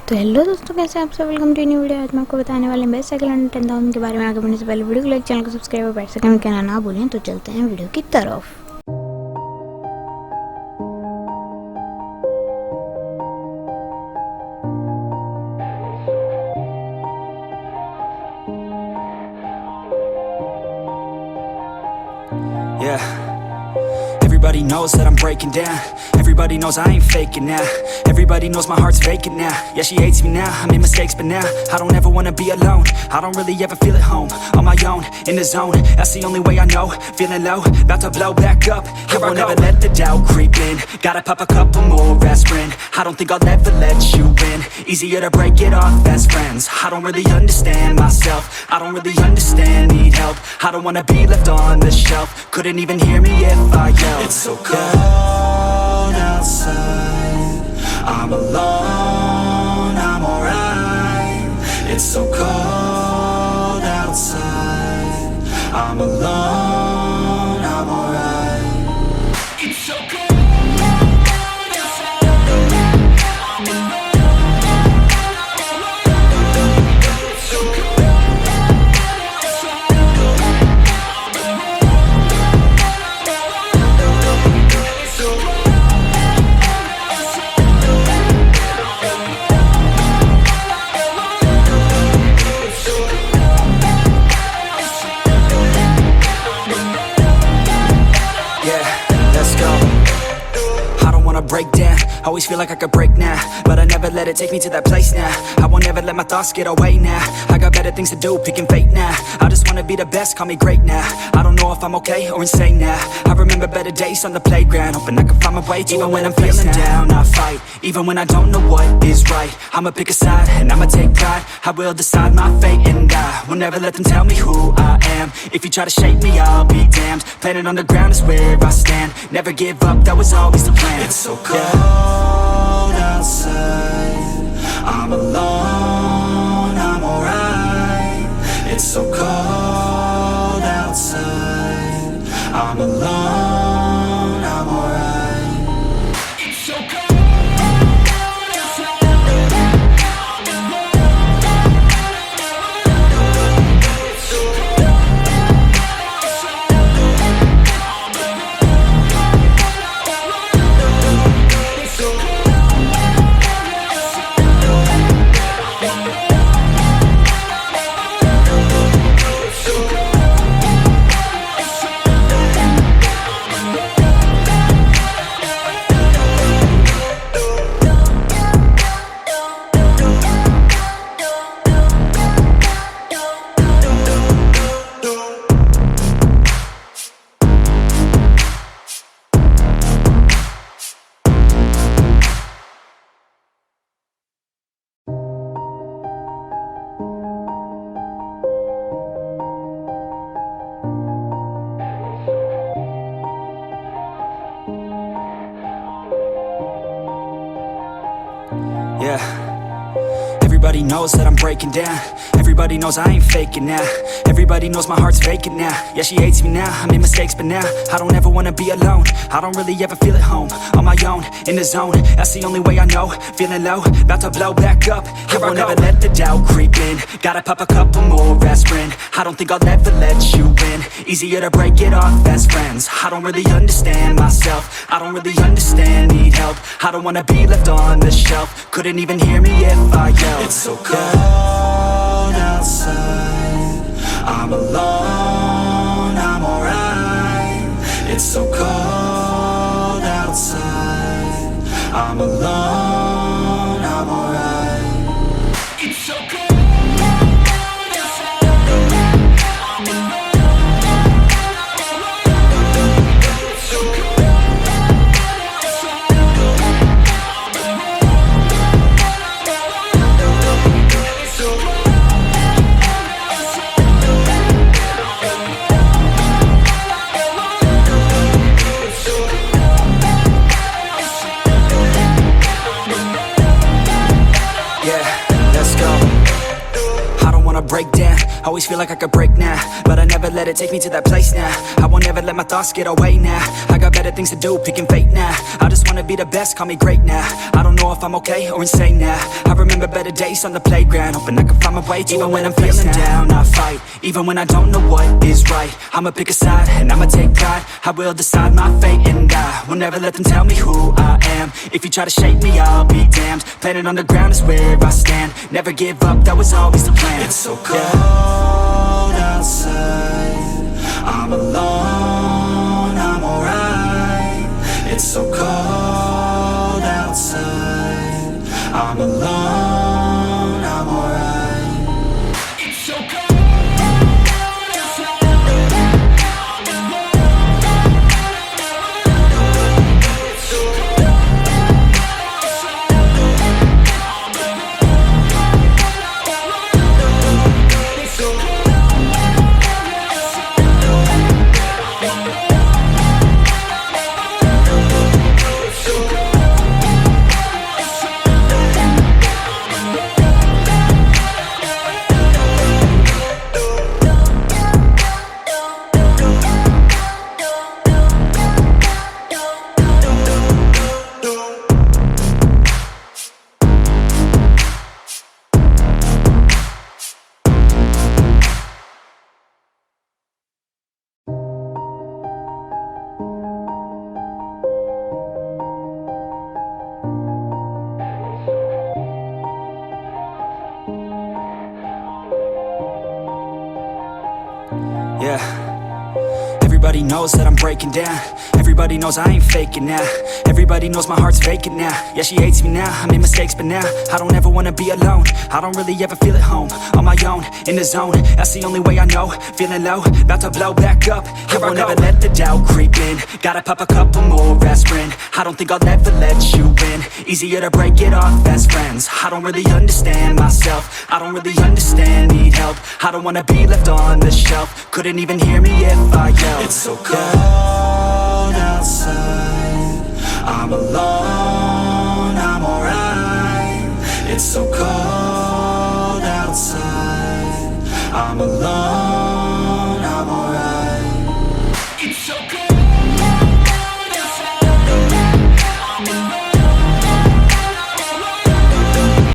तो हेलो दोस्तों, कैसे आप सब। Welcome to new video. आज मैं आपको बताने वाले बेस्ट साइकिल अंडर 10,000 के बारे में। आगे बढ़ने से पहले वीडियो को लाइक, चैनल को सब्सक्राइब और बेल आइकन कहना ना भूलें। तो चलते हैं वीडियो की तरफ। Yeah. Everybody knows that I'm breaking down. Everybody knows I ain't faking now. Everybody knows my heart's vacant now. Yeah, she hates me now, I made mistakes but now I don't ever wanna be alone. I don't really ever feel at home. On my own, in the zone, that's the only way I know. Feeling low, about to blow back up. Here I won't ever let the doubt creep in. Gotta pop a couple more aspirin. I don't think I'll ever let you in. Easier to break it off best friends. I don't really understand myself. I don't really understand, need help. I don't wanna be left on the shelf. Couldn't even hear me if I yelled. It's so cold outside, I'm alone, I'm alright. It's so cold outside, I'm alone, I'm alright. It's so cold. Break down, always feel like I could break now, but I never let it take me to that place now. I won't ever let my thoughts get away now. I got better things to do, picking fate now. I just wanna be the best, call me great now. I don't know if I'm okay or insane now. I remember better days on the playground, hoping I can find my way. Even when I'm feeling down, I fight. Even when I don't know what is right, I'ma pick a side and I'ma take pride. I will decide my fate and I will never let them tell me who I am. If you try to shape me, I'll be damned. Planet on the ground is where I stand. Never give up, that was always the plan. It's so cold outside, I'm alone, I'm alright. It's so cold outside, I'm alone, I'm alright. It's so cold. Yeah. Everybody knows that I'm breaking down. Everybody knows I ain't faking now. Everybody knows my heart's vacant now. Yeah, she hates me now, I made mistakes but now I don't ever wanna be alone. I don't really ever feel at home. On my own, in the zone, that's the only way I know. Feeling low, about to blow back up. Here I won't ever let the doubt creep in. Gotta pop a couple more aspirin. I don't think I'll ever let you in. Easier to break it off best friends. I don't really understand myself. I don't really understand, need help. I don't wanna be left on the shelf. Couldn't even hear me if I yelled. It's so cold outside, I'm alone, I'm alright. It's so cold outside, I'm alone, I'm alright. It's so cold. Break down, always feel like I could break now, but I never let it take me to that place now. I won't ever let my thoughts get away now. I got better things to do, picking fate now. I just wanna be the best, call me great now. I don't know if I'm okay or insane now. I remember better better days on the playground, hoping I can find my way to even when I'm feeling down, I fight. Even when I don't know what is right, I'ma pick a side and I'ma take pride. I will decide my fate and I will never let them tell me who I am. If you try to shake me, I'll be damned. Planet on the ground is where I stand. Never give up, that was always the plan. It's so cold outside, I'm alone, I'm alright. It's so cold outside, I'm alone, I'm alright. It's so cold. Yeah, everybody knows that I'm breaking down. Everybody knows I ain't faking now. Everybody knows my heart's vacant now. Yeah, she hates me now, I made mistakes but now I don't ever wanna be alone. I don't really ever feel at home. On my own, in the zone, that's the only way I know. Feeling low, about to blow back up. Here I won't ever let the doubt creep in. Gotta pop a couple more aspirin. I don't think I'll ever let you in. Easier to break it off as friends. I don't really understand myself, I don't really understand, need help. I don't wanna be left on the shelf. Couldn't even hear me if I yelled. It's so cold outside, I'm alone, I'm alright. It's so cold